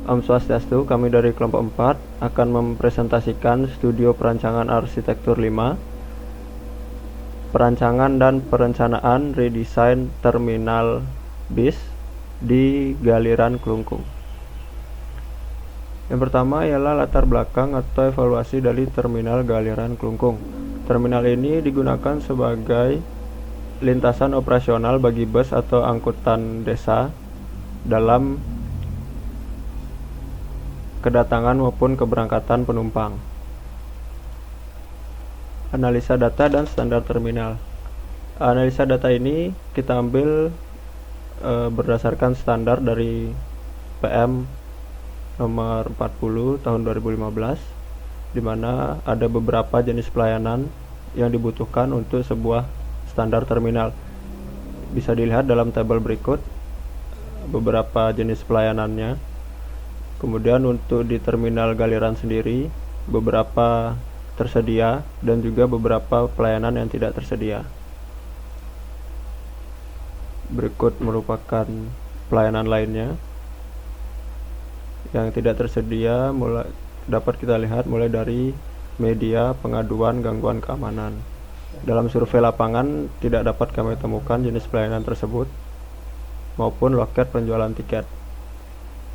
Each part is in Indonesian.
Om Swastiastu, kami dari kelompok 4 akan mempresentasikan studio perancangan arsitektur 5, perancangan dan perencanaan redesign terminal bis di Galiran Klungkung. Yang pertama ialah latar belakang atau evaluasi dari terminal Galiran Klungkung. Terminal ini digunakan sebagai lintasan operasional bagi bus atau angkutan desa dalam kedatangan maupun keberangkatan penumpang. Analisa data dan standar terminal. Analisa data ini kita ambil berdasarkan standar dari PM nomor 40 tahun 2015, di mana ada beberapa jenis pelayanan yang dibutuhkan untuk sebuah standar terminal. Bisa dilihat dalam tabel berikut beberapa jenis pelayanannya. Kemudian untuk di terminal Galiran sendiri, beberapa tersedia dan juga beberapa pelayanan yang tidak tersedia. Berikut merupakan pelayanan lainnya yang tidak tersedia, dapat kita lihat mulai dari media, pengaduan, gangguan keamanan. Dalam survei lapangan tidak dapat kami temukan jenis pelayanan tersebut maupun loket penjualan tiket.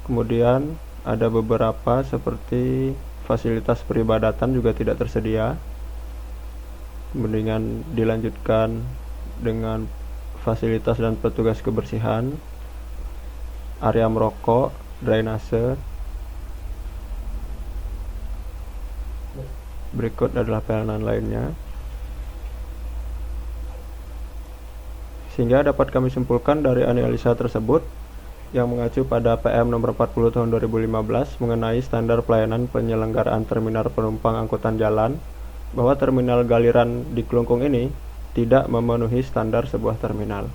Kemudian ada beberapa seperti fasilitas peribadatan juga tidak tersedia. Kemudian dilanjutkan dengan fasilitas dan petugas kebersihan, area merokok, drainase. Berikut adalah pelayanan lainnya. Sehingga dapat kami simpulkan dari analisa tersebut yang mengacu pada PM nomor 40 tahun 2015 mengenai standar pelayanan penyelenggaraan terminal penumpang angkutan jalan, bahwa terminal Galiran di Klungkung ini tidak memenuhi standar sebuah terminal.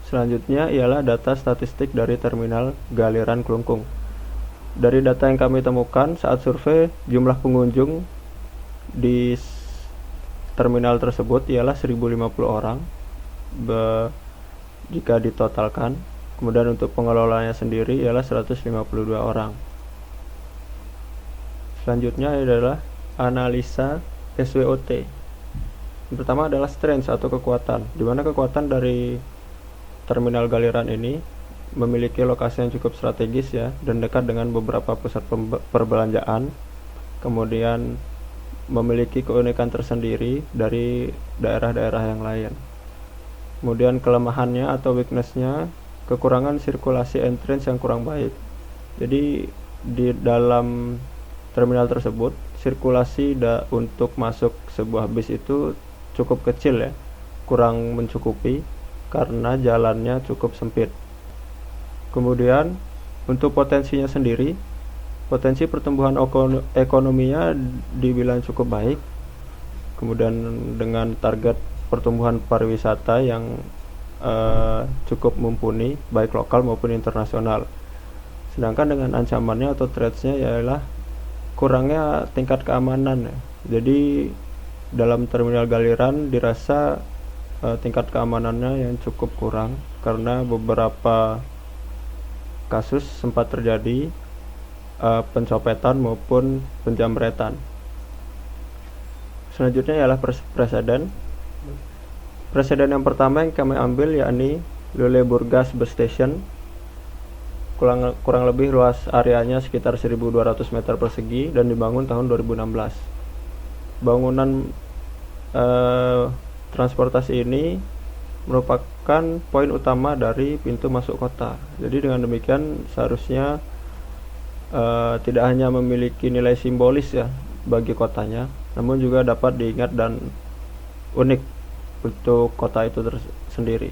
Selanjutnya ialah data statistik dari terminal Galiran Klungkung. Dari data yang kami temukan saat survei, jumlah pengunjung di terminal tersebut ialah 1050 orang jika ditotalkan. Kemudian untuk pengelolanya sendiri ialah 152 orang. Selanjutnya adalah analisa SWOT. Yang pertama adalah strength atau kekuatan, di mana kekuatan dari terminal Galiran ini memiliki lokasi yang cukup strategis ya, dan dekat dengan beberapa pusat perbelanjaan. Kemudian memiliki keunikan tersendiri dari daerah-daerah yang lain. Kemudian kelemahannya atau weakness-nya, kekurangan sirkulasi entrance yang kurang baik. Jadi di dalam terminal tersebut sirkulasi untuk masuk sebuah bis itu cukup kecil ya, kurang mencukupi karena jalannya cukup sempit. Kemudian untuk potensinya sendiri, potensi pertumbuhan ekonominya dibilang cukup baik. Kemudian dengan target pertumbuhan pariwisata yang cukup mumpuni baik lokal maupun internasional. Sedangkan dengan ancamannya atau threats-nya ialah kurangnya tingkat keamanan ya. Jadi dalam terminal Galiran dirasa tingkat keamanannya yang cukup kurang karena beberapa kasus sempat terjadi pencopetan maupun penjamretan. Selanjutnya ialah presiden. Presiden yang pertama yang kami ambil yakni Lulleburgas Bus Station. Kurang lebih luas areanya sekitar 1200 meter persegi dan dibangun tahun 2016. Bangunan transportasi ini merupakan poin utama dari pintu masuk kota. Jadi dengan demikian seharusnya tidak hanya memiliki nilai simbolis ya bagi kotanya, namun juga dapat diingat dan unik untuk kota itu sendiri.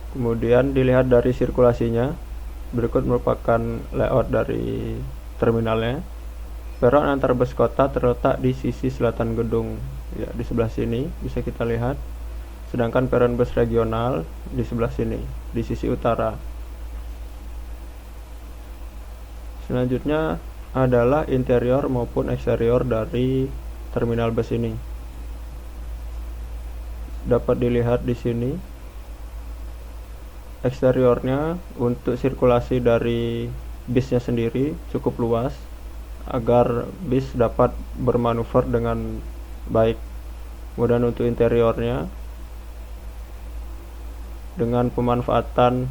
Kemudian dilihat dari sirkulasinya, berikut merupakan layout dari terminalnya. Peron antar bus kota terletak di sisi selatan gedung ya, di sebelah sini bisa kita lihat. Sedangkan peron bus regional di sebelah sini, di sisi utara. Selanjutnya adalah interior maupun eksterior dari terminal bus ini. Dapat dilihat di sini eksteriornya untuk sirkulasi dari bisnya sendiri cukup luas agar bis dapat bermanuver dengan baik. Kemudian untuk interiornya dengan pemanfaatan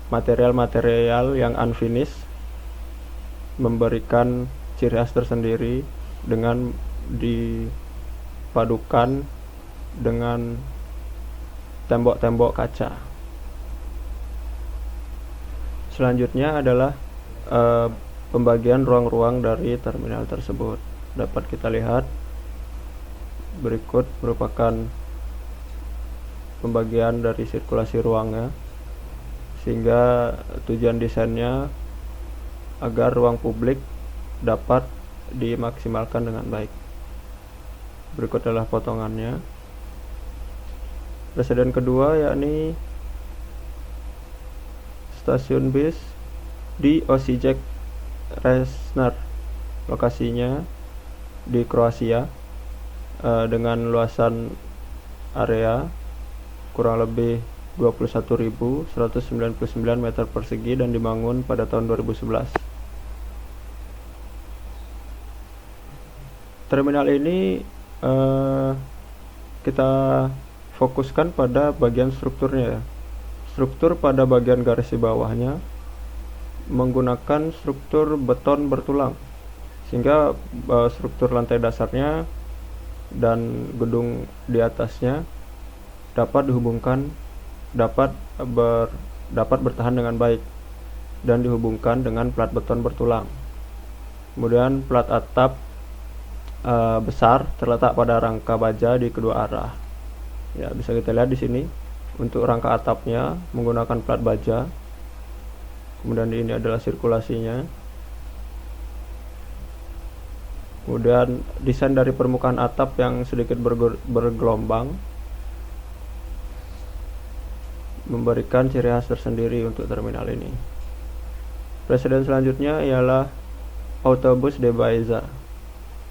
material-material yang unfinished memberikan ciri khas tersendiri dengan dipadukan dengan tembok-tembok kaca. Selanjutnya adalah pembagian ruang-ruang dari terminal tersebut. Dapat kita lihat berikut merupakan pembagian dari sirkulasi ruangnya, sehingga tujuan desainnya agar ruang publik dapat dimaksimalkan dengan baik. Berikut adalah potongannya. Presiden kedua yakni stasiun bis di Osijek Resnar, lokasinya di Kroasia, dengan luasan area kurang lebih 21.199 meter persegi dan dibangun pada tahun 2011. Terminal ini kita fokuskan pada bagian strukturnya ya. Struktur pada bagian garis di bawahnya menggunakan struktur beton bertulang, sehingga struktur lantai dasarnya dan gedung di atasnya dapat dihubungkan, dapat bertahan dengan baik dan dihubungkan dengan plat beton bertulang. Kemudian plat atap besar terletak pada rangka baja di kedua arah. Ya, bisa kita lihat di sini untuk rangka atapnya menggunakan plat baja. Kemudian ini adalah sirkulasinya. Kemudian desain dari permukaan atap yang sedikit bergelombang memberikan ciri khas tersendiri untuk terminal ini. Presiden selanjutnya ialah Autobus de Baeza.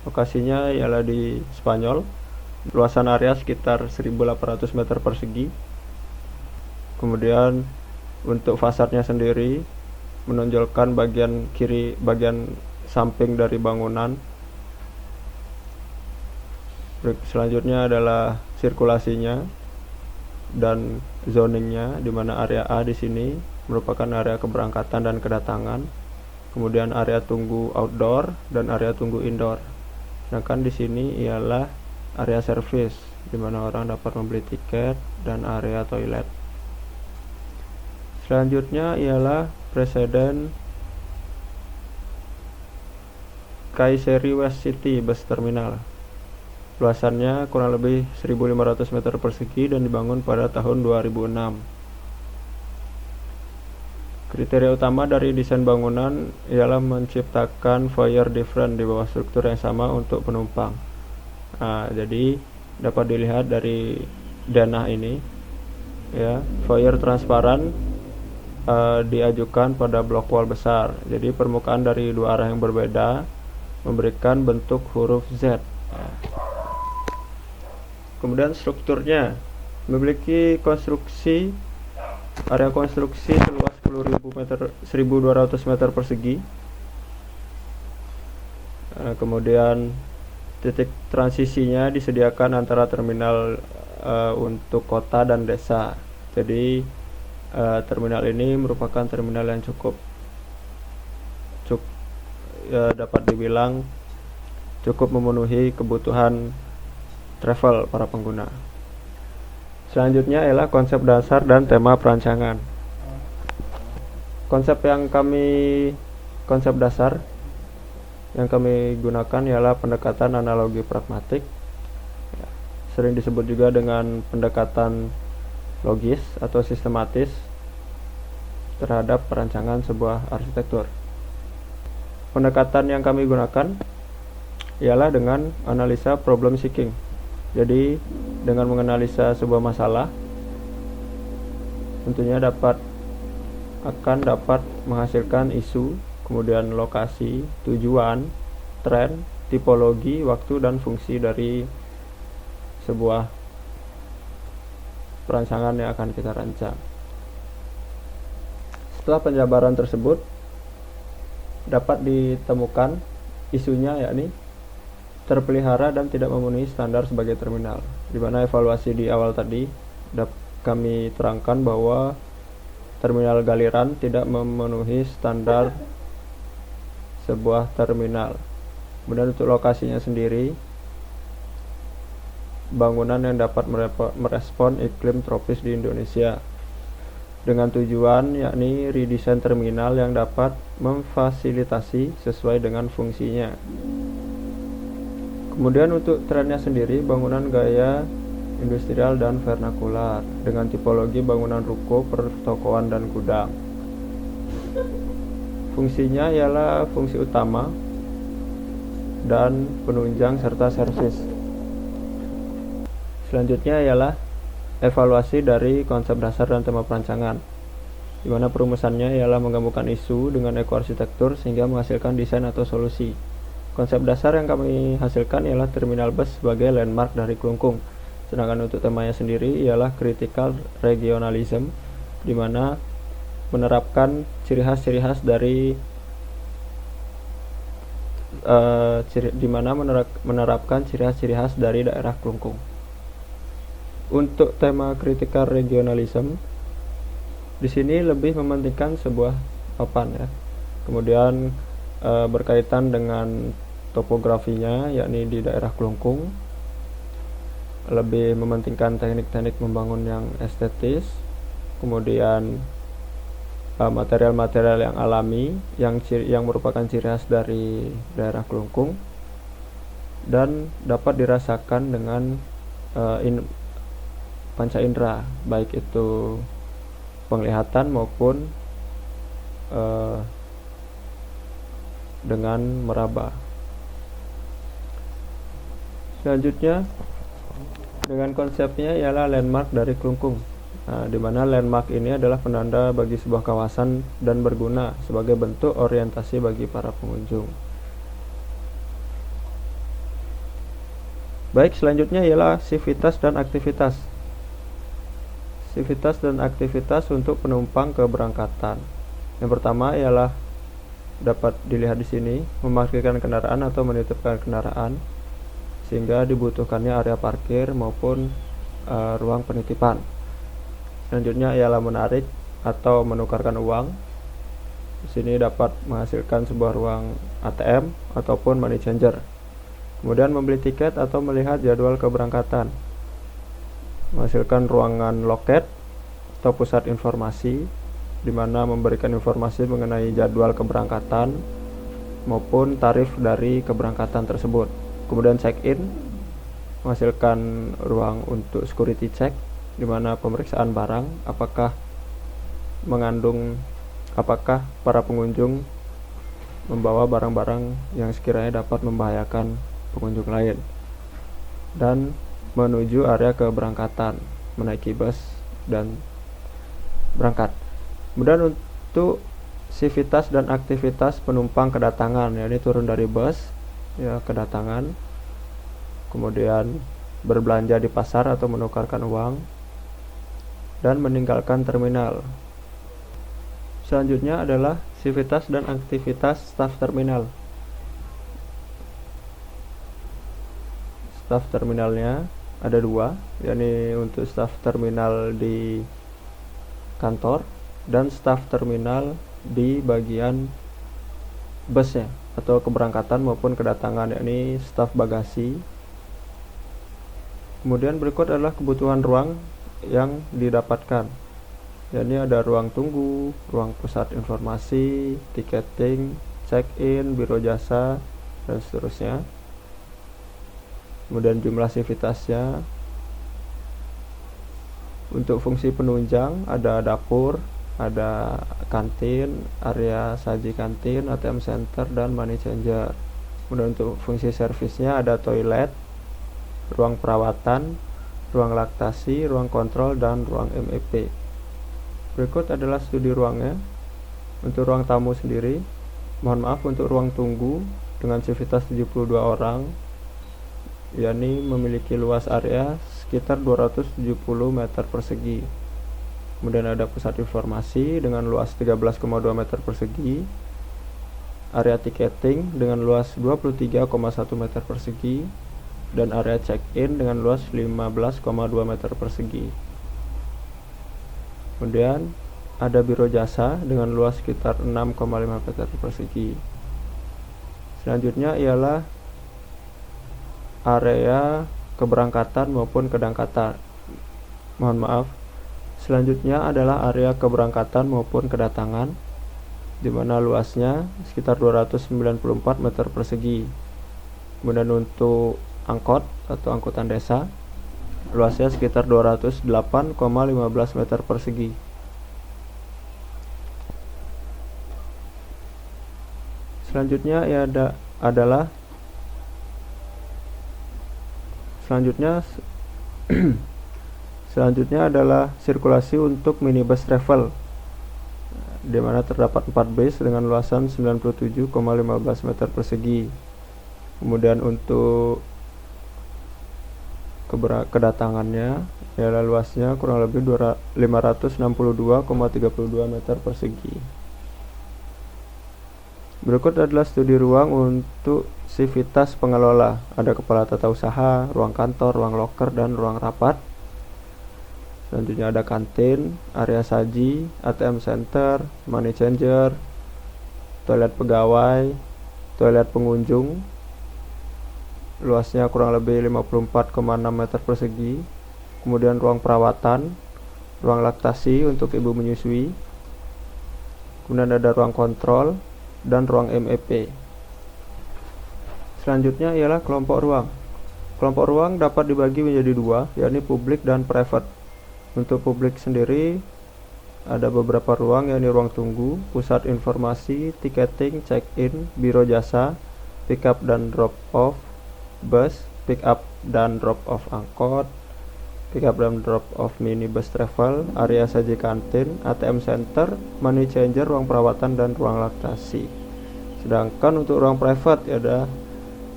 Lokasinya ialah di Spanyol. Luasan area sekitar 1.800 meter persegi. Kemudian untuk fasadnya sendiri menonjolkan bagian kiri, bagian samping dari bangunan. Selanjutnya adalah sirkulasinya dan zoningnya, di mana area A di sini merupakan area keberangkatan dan kedatangan. Kemudian area tunggu outdoor dan area tunggu indoor. Sedangkan di sini ialah area service, di mana orang dapat membeli tiket, dan area toilet. Selanjutnya ialah Presiden Kayseri West City Bus Terminal. Luasannya kurang lebih 1.500 meter persegi dan dibangun pada tahun 2006. Kriteria utama dari desain bangunan ialah menciptakan foyer different di bawah struktur yang sama untuk penumpang. Jadi dapat dilihat dari denah ini, ya, foyer transparan diajukan pada blok wall besar. Jadi permukaan dari dua arah yang berbeda memberikan bentuk huruf Z. Kemudian strukturnya memiliki area konstruksi seluas 1.200 meter persegi. Kemudian titik transisinya disediakan antara terminal untuk kota dan desa. Jadi terminal ini merupakan terminal yang cukup dapat dibilang cukup memenuhi kebutuhan travel para pengguna. Selanjutnya ialah konsep dasar dan tema perancangan. Konsep dasar yang kami gunakan ialah pendekatan analogi pragmatik, sering disebut juga dengan pendekatan logis atau sistematis terhadap perancangan sebuah arsitektur. Pendekatan yang kami gunakan ialah dengan analisa problem seeking. Jadi dengan menganalisa sebuah masalah tentunya akan dapat menghasilkan isu, kemudian lokasi, tujuan, tren, tipologi, waktu, dan fungsi dari sebuah perancangan yang akan kita rancang. Setelah penjabaran tersebut, dapat ditemukan isunya, yakni terpelihara dan tidak memenuhi standar sebagai terminal. Di mana evaluasi di awal tadi kami terangkan bahwa terminal Galiran tidak memenuhi standar sebuah terminal. Kemudian untuk lokasinya sendiri, bangunan yang dapat merespon iklim tropis di Indonesia, dengan tujuan yakni redesign terminal yang dapat memfasilitasi sesuai dengan fungsinya. Kemudian untuk trennya sendiri, bangunan gaya industrial dan vernakular dengan tipologi bangunan ruko, pertokoan, dan gudang. Fungsinya ialah fungsi utama dan penunjang serta servis. Selanjutnya ialah evaluasi dari konsep dasar dan tema perancangan, di mana perumusannya ialah menggabungkan isu dengan ekoarsitektur sehingga menghasilkan desain atau solusi. Konsep dasar yang kami hasilkan ialah terminal bus sebagai landmark dari Klungkung. Sedangkan untuk temanya sendiri ialah critical regionalism, di mana menerapkan ciri khas dari menerapkan ciri khas dari daerah Klungkung. Untuk tema critical regionalism, di sini lebih mementingkan sebuah papan, ya. Kemudian berkaitan dengan topografinya, yakni di daerah Klungkung, lebih mementingkan teknik-teknik membangun yang estetis. Kemudian material-material yang alami yang merupakan ciri khas dari daerah Klungkung dan dapat dirasakan dengan panca indera, baik itu penglihatan maupun dengan meraba. Selanjutnya, dengan konsepnya ialah landmark dari Klungkung. Di mana landmark ini adalah penanda bagi sebuah kawasan dan berguna sebagai bentuk orientasi bagi para pengunjung. Baik, selanjutnya ialah sivitas dan aktivitas. Sivitas dan aktivitas untuk penumpang keberangkatan. Yang pertama ialah dapat dilihat di sini, memarkirkan kendaraan atau menitipkan kendaraan, sehingga dibutuhkannya area parkir maupun ruang penitipan. Selanjutnya ialah menarik atau menukarkan uang. Di sini dapat menghasilkan sebuah ruang ATM ataupun money changer. Kemudian membeli tiket atau melihat jadwal keberangkatan. Menghasilkan ruangan loket atau pusat informasi, di mana memberikan informasi mengenai jadwal keberangkatan maupun tarif dari keberangkatan tersebut. Kemudian check-in, menghasilkan ruang untuk security check, di mana pemeriksaan barang apakah para pengunjung membawa barang-barang yang sekiranya dapat membahayakan pengunjung lain, dan menuju area keberangkatan, menaiki bus dan berangkat. Kemudian untuk sivitas dan aktivitas penumpang kedatangan, yakni turun dari bus, ya, kedatangan, kemudian berbelanja di pasar atau menukarkan uang, dan meninggalkan terminal. Selanjutnya adalah sivitas dan aktivitas staf terminal. Staf terminalnya ada dua, yakni untuk staf terminal di kantor dan staf terminal di bagian busnya atau keberangkatan maupun kedatangan, yakni staf bagasi. Kemudian berikut adalah kebutuhan ruang yang didapatkan, yakni ada ruang tunggu, ruang pusat informasi, tiketing, check-in, biro jasa, dan seterusnya. Kemudian jumlah sivitasnya. Untuk fungsi penunjang ada dapur, ada kantin, area saji kantin, ATM center, dan money changer. Kemudian untuk fungsi servisnya ada toilet, ruang perawatan, ruang laktasi, ruang kontrol, dan ruang MEP. Berikut adalah studi ruangnya. Untuk ruang tamu sendiri, mohon maaf, untuk ruang tunggu dengan sivitas 72 orang, yakni memiliki luas area sekitar 270 meter persegi. Kemudian ada pusat informasi dengan luas 13,2 meter persegi, area tiketing dengan luas 23,1 meter persegi, dan area check-in dengan luas 15,2 meter persegi. Kemudian ada biro jasa dengan luas sekitar 6,5 meter persegi. Selanjutnya ialah area keberangkatan maupun kedatangan. Selanjutnya adalah area keberangkatan maupun kedatangan, di mana luasnya sekitar 294 meter persegi. Kemudian untuk angkot atau angkutan desa, luasnya sekitar 208,15 meter persegi. Selanjutnya adalah sirkulasi untuk minibus travel, di mana terdapat 4 bis dengan luasan 97,15 meter persegi. Kemudian untuk kedatangannya ialah luasnya kurang lebih 562,32 meter persegi. Berikut adalah studi ruang untuk sivitas pengelola. Ada kepala tata usaha, ruang kantor, ruang loker, dan ruang rapat. Selanjutnya ada kantin, area saji, ATM center, money changer, toilet pegawai, toilet pengunjung, luasnya kurang lebih 54,6 meter persegi. Kemudian ruang perawatan, ruang laktasi untuk ibu menyusui. Kemudian ada ruang kontrol dan ruang MEP. Selanjutnya ialah kelompok ruang. Kelompok ruang dapat dibagi menjadi dua, yakni publik dan private. Untuk publik sendiri ada beberapa ruang, yakni ruang tunggu, pusat informasi, tiketing, check-in, biro jasa, pick up dan drop off bus, pick up dan drop off angkot, pick up dan drop off minibus travel, area saji kantin, ATM center, money changer, ruang perawatan, dan ruang laktasi. Sedangkan untuk ruang private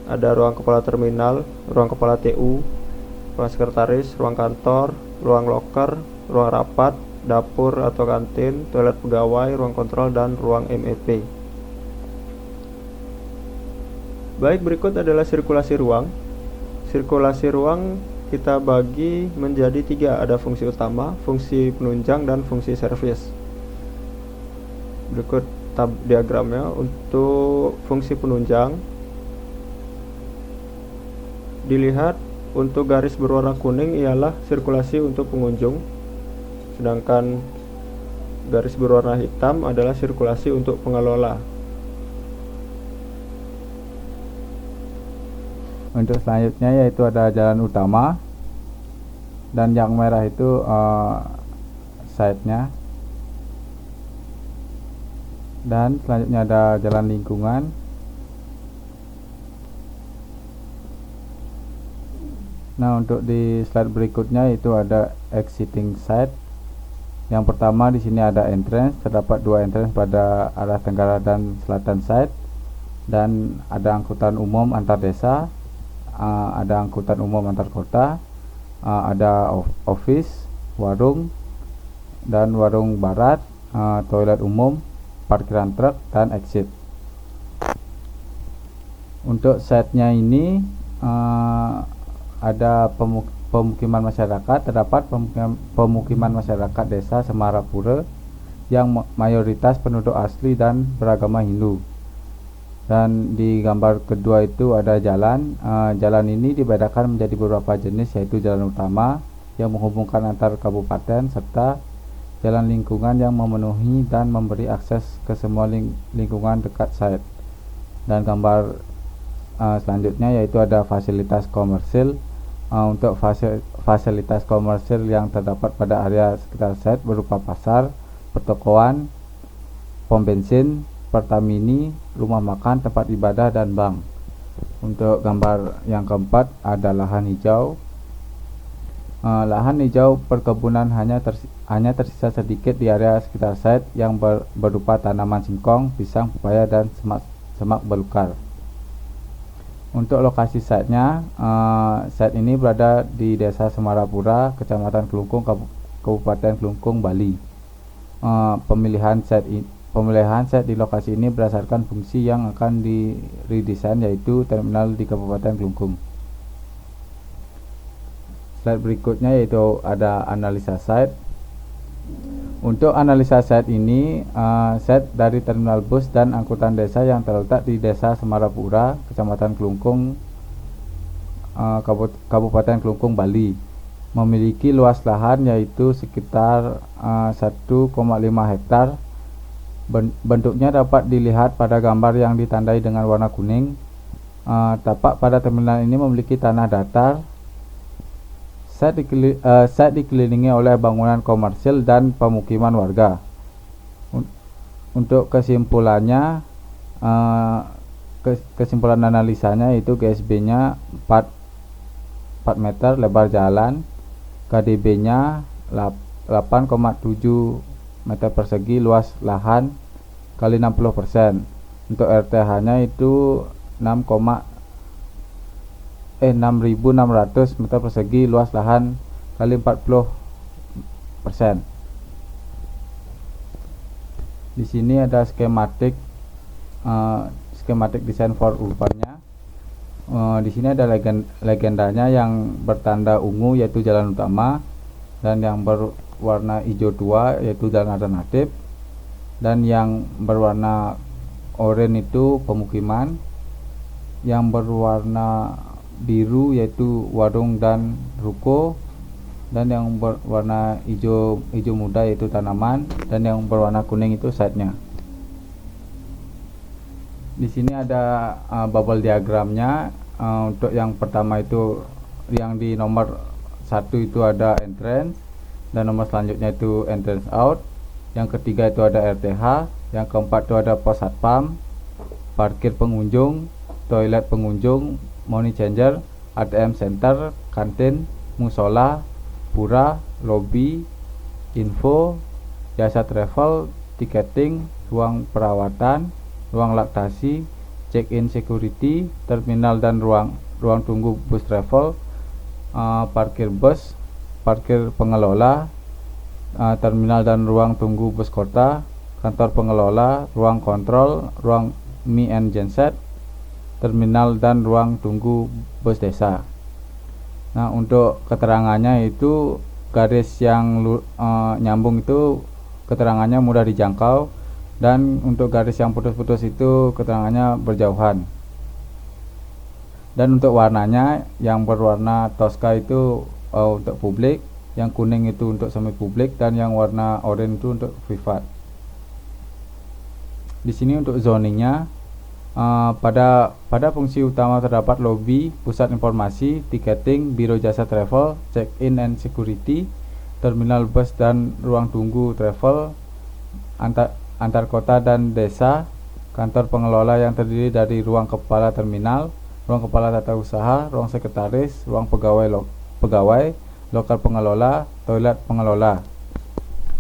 ada ruang kepala terminal, ruang kepala TU, ruang sekretaris, ruang kantor, ruang loker, ruang rapat, dapur atau kantin, toilet pegawai, ruang kontrol, dan ruang MEP. Baik, berikut adalah sirkulasi ruang. Sirkulasi ruang kita bagi menjadi 3, ada fungsi utama, fungsi penunjang, dan fungsi servis. Berikut tab diagramnya. Untuk fungsi penunjang, dilihat untuk garis berwarna kuning ialah sirkulasi untuk pengunjung, sedangkan garis berwarna hitam adalah sirkulasi untuk pengelola. Untuk selanjutnya yaitu ada jalan utama, dan yang merah itu side-nya, dan selanjutnya ada jalan lingkungan. Nah, untuk di slide berikutnya itu ada exiting side. Yang pertama di sini ada entrance, terdapat 2 entrance pada arah tenggara dan selatan side, dan ada angkutan umum antar desa, ada angkutan umum antar kota, ada office, warung, dan warung barat, toilet umum, parkiran truk, dan exit. Untuk side-nya ini ada pemukiman masyarakat. Terdapat pemukiman masyarakat desa Semarapura yang mayoritas penduduk asli dan beragama Hindu. Dan di gambar kedua itu ada jalan. Jalan ini dibedakan menjadi beberapa jenis, yaitu jalan utama yang menghubungkan antar kabupaten, serta jalan lingkungan yang memenuhi dan memberi akses ke semua lingkungan dekat site. Dan gambar selanjutnya yaitu ada fasilitas komersil. Untuk fasilitas komersil yang terdapat pada area sekitar site berupa pasar, pertokoan, pom bensin, Pertamini, rumah makan, tempat ibadah, dan bank. Untuk gambar yang keempat ada lahan hijau. Lahan hijau perkebunan hanya tersisa sedikit di area sekitar site yang berupa tanaman singkong, pisang, pepaya, dan semak belukar. Untuk lokasi site-nya, site ini berada di Desa Semarapura, Kecamatan Kelungkung, Kabupaten Kelungkung, Bali. Pemilihan site di lokasi ini berdasarkan fungsi yang akan diredesain, yaitu terminal di Kabupaten Kelungkung. Slide berikutnya yaitu ada analisa site. Untuk analisa site ini, site dari terminal bus dan angkutan desa yang terletak di Desa Semarapura, Kecamatan Kelungkung, Kabupaten Kelungkung, Bali, memiliki luas lahan yaitu sekitar 1,5 hektar. Bentuknya dapat dilihat pada gambar yang ditandai dengan warna kuning. Tapak pada terminal ini memiliki tanah datar. Site dikelilingi oleh bangunan komersil dan pemukiman warga. Untuk kesimpulannya, kesimpulan analisanya itu GSB-nya 4 meter lebar jalan, KDB-nya 8,7 meter persegi luas lahan kali 60%. Untuk RTH-nya itu 6.600 meter persegi luas lahan kali 40%. Di sini ada skematik desain for urbannya. Di sini ada legendanya yang bertanda ungu yaitu jalan utama, dan yang berwarna hijau tua yaitu jalan alternatif, dan yang berwarna oranye itu pemukiman, yang berwarna biru yaitu warung dan ruko, dan yang berwarna hijau muda yaitu tanaman, dan yang berwarna kuning itu site-nya. Di sini ada bubble diagramnya. Untuk yang pertama itu yang di nomor 1 itu ada entrance, dan nomor selanjutnya itu entrance out. Yang ketiga itu ada RTH, yang keempat itu ada pos satpam, parkir pengunjung, toilet pengunjung, money changer, ATM center, kantin, musola, pura, lobby, info, jasa travel, tiketing, ruang perawatan, ruang laktasi, check-in security, terminal dan ruang tunggu bus travel, parkir bus, parkir pengelola, terminal dan ruang tunggu bus kota, kantor pengelola, ruang kontrol, ruang me and genset, terminal dan ruang tunggu bus desa. Nah, untuk keterangannya itu garis yang nyambung itu keterangannya mudah dijangkau, dan untuk garis yang putus-putus itu keterangannya berjauhan. Dan untuk warnanya, yang berwarna toska itu untuk publik, yang kuning itu untuk semi publik, dan yang warna oranye itu untuk privat. Di sini untuk zoningnya, pada fungsi utama terdapat lobby, pusat informasi, tiketing, biro jasa travel, check-in and security, terminal bus dan ruang tunggu travel, antar kota dan desa, kantor pengelola yang terdiri dari ruang kepala terminal, ruang kepala tata usaha, ruang sekretaris, ruang pegawai, lokal pengelola, toilet pengelola.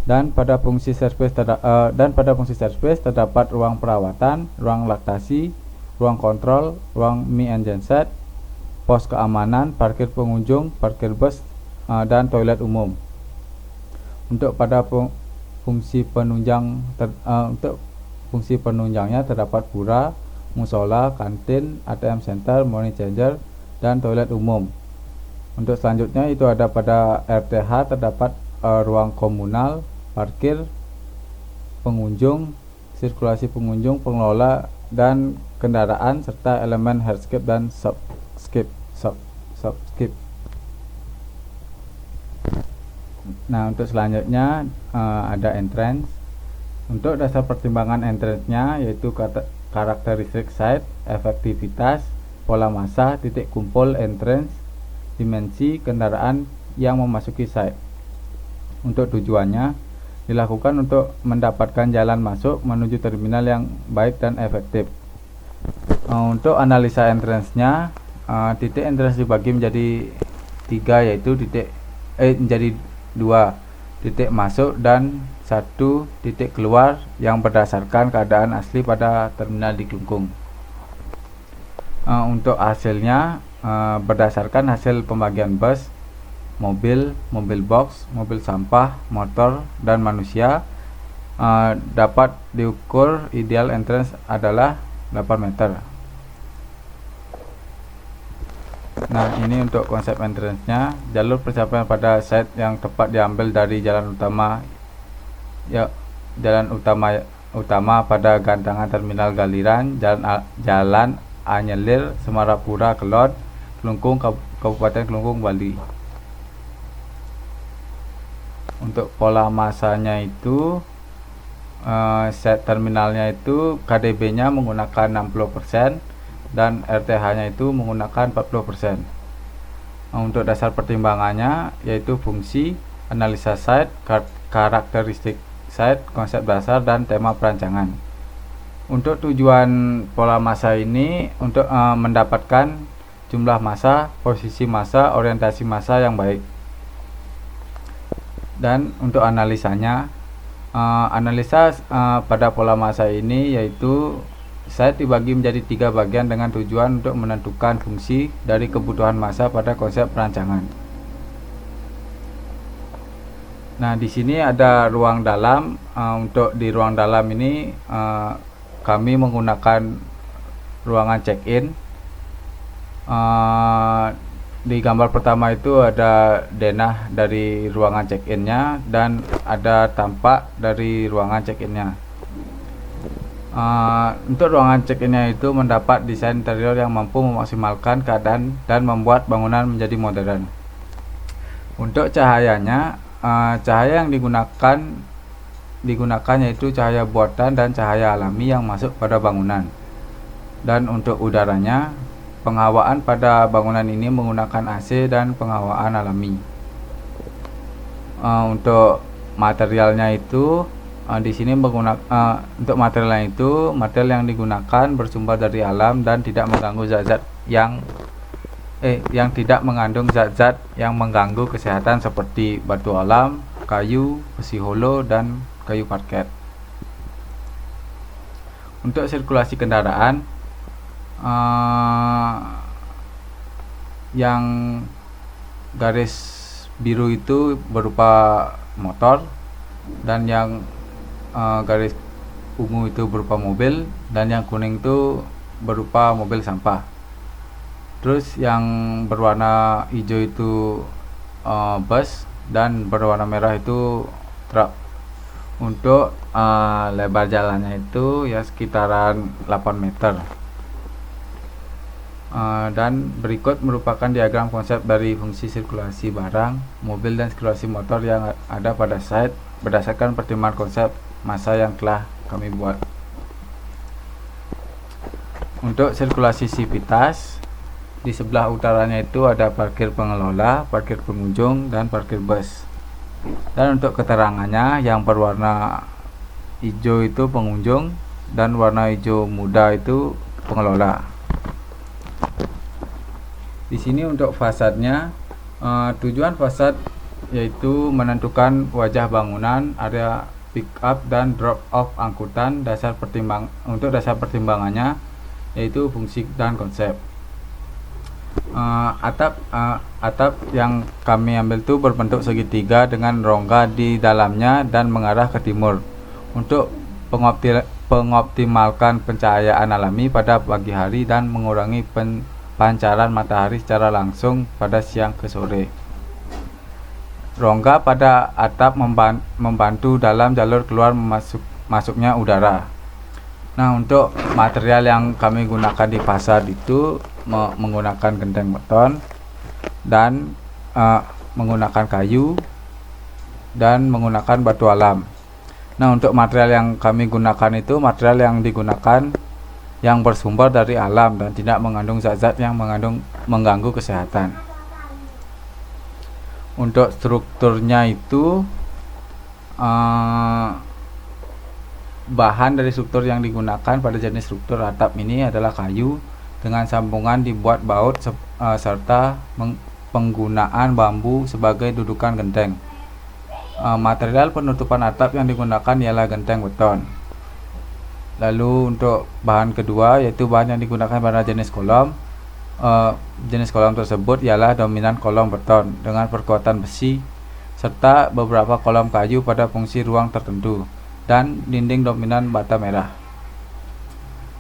Dan pada fungsi service terdapat ruang perawatan, ruang laktasi, ruang kontrol, ruang me and genset, pos keamanan, parkir pengunjung, parkir bus, dan toilet umum. Untuk fungsi penunjangnya terdapat pura, musola, kantin, ATM center, money changer, dan toilet umum. Untuk selanjutnya itu ada pada RTH terdapat ruang komunal, parkir pengunjung, sirkulasi pengunjung, pengelola dan kendaraan, serta elemen hardscape dan subscape. Nah, untuk selanjutnya ada entrance. Untuk dasar pertimbangan entrance-nya yaitu karakteristik site, efektivitas, pola massa, titik kumpul entrance, dimensi kendaraan yang memasuki site. Untuk tujuannya dilakukan untuk mendapatkan jalan masuk menuju terminal yang baik dan efektif. Untuk analisa entrance-nya, titik entrance dibagi menjadi 3, yaitu menjadi 2 titik masuk dan 1 titik keluar yang berdasarkan keadaan asli pada terminal di Kelungkung. Untuk hasilnya berdasarkan hasil pembagian bus, mobil, mobil box, mobil sampah, motor, dan manusia, dapat diukur ideal entrance adalah 8 meter. Nah, ini untuk konsep entrance-nya. Jalur pencapaian pada site yang tepat diambil dari jalan utama utama pada gantangan terminal Galiran, Jalan Anyelir, Semarapura, Kelot, Kelungkung, Kabupaten Kelungkung, Bali. Untuk pola masanya itu, set terminalnya itu KDB-nya menggunakan 60% dan RTH-nya itu menggunakan 40%. Untuk dasar pertimbangannya yaitu fungsi, analisa site, karakteristik site, konsep dasar, dan tema perancangan. Untuk tujuan pola masa ini untuk mendapatkan jumlah massa, posisi massa, orientasi massa yang baik. Dan untuk analisanya, analisa pada pola massa ini yaitu site dibagi menjadi 3 bagian dengan tujuan untuk menentukan fungsi dari kebutuhan massa pada konsep perancangan. Nah, di sini ada ruang dalam. Untuk di ruang dalam ini kami menggunakan ruangan check-in. Di gambar pertama itu ada denah dari ruangan check-innya dan ada tampak dari ruangan check-innya. Untuk ruangan check-innya itu mendapat desain interior yang mampu memaksimalkan keadaan dan membuat bangunan menjadi modern. Untuk cahayanya, cahaya yang digunakan yaitu cahaya buatan dan cahaya alami yang masuk pada bangunan. Dan untuk udaranya, penghawaan pada bangunan ini menggunakan AC dan penghawaan alami. Untuk materialnya itu di sini untuk materialnya itu material yang digunakan bersumber dari alam dan tidak mengganggu zat-zat yang tidak mengandung zat-zat yang mengganggu kesehatan seperti batu alam, kayu, besi holo, dan kayu parket. Untuk sirkulasi kendaraan, yang garis biru itu berupa motor dan yang garis ungu itu berupa mobil dan yang kuning itu berupa mobil sampah. Terus yang berwarna hijau itu bus dan berwarna merah itu truk. Untuk lebar jalannya itu ya sekitaran 8 meter. Dan berikut merupakan diagram konsep dari fungsi sirkulasi barang, mobil, dan sirkulasi motor yang ada pada site berdasarkan pertimbangan konsep massa yang telah kami buat. Untuk sirkulasi sivitas, di sebelah utaranya itu ada parkir pengelola, parkir pengunjung, dan parkir bus. Dan untuk keterangannya, yang berwarna hijau itu pengunjung dan warna hijau muda itu pengelola. Di sini untuk fasadnya, tujuan fasad yaitu menentukan wajah bangunan, area pick up dan drop off angkutan. Untuk dasar pertimbangannya yaitu fungsi dan konsep. Atap yang kami ambil itu berbentuk segitiga dengan rongga di dalamnya dan mengarah ke timur untuk pengoptimalkan pencahayaan alami pada pagi hari dan mengurangi pancaran matahari secara langsung pada siang ke sore. Rongga pada atap membantu dalam jalur keluar masuknya udara. Nah, untuk material yang kami gunakan di fasad itu menggunakan genteng beton dan menggunakan kayu dan menggunakan batu alam. Nah, untuk material yang kami gunakan itu material yang digunakan yang bersumber dari alam dan tidak mengandung zat-zat yang mengganggu kesehatan. Untuk strukturnya itu bahan dari struktur yang digunakan pada jenis struktur atap ini adalah kayu dengan sambungan dibuat baut serta penggunaan bambu sebagai dudukan genteng. Material penutupan atap yang digunakan ialah genteng beton. Lalu untuk bahan kedua yaitu bahan yang digunakan pada jenis kolom. Jenis kolom tersebut ialah dominan kolom beton dengan perkuatan besi serta beberapa kolom kayu pada fungsi ruang tertentu dan dinding dominan bata merah.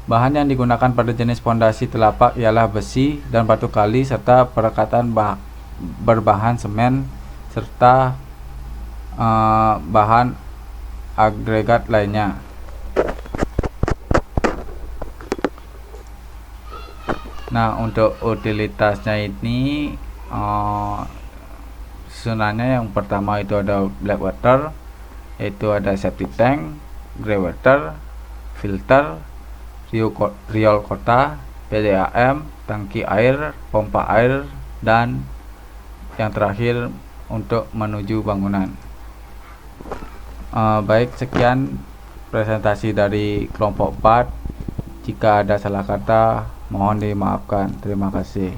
Bahan yang digunakan pada jenis pondasi telapak ialah besi dan batu kali serta perekatan berbahan semen serta bahan agregat lainnya. Nah, untuk utilitasnya ini susunannya yang pertama itu ada black water, yaitu ada septic tank, grey water, filter, riol kota, PDAM, tangki air, pompa air, dan yang terakhir untuk menuju bangunan. Baik, sekian presentasi dari kelompok 4. Jika ada salah kata, mohon dimaafkan. Terima kasih.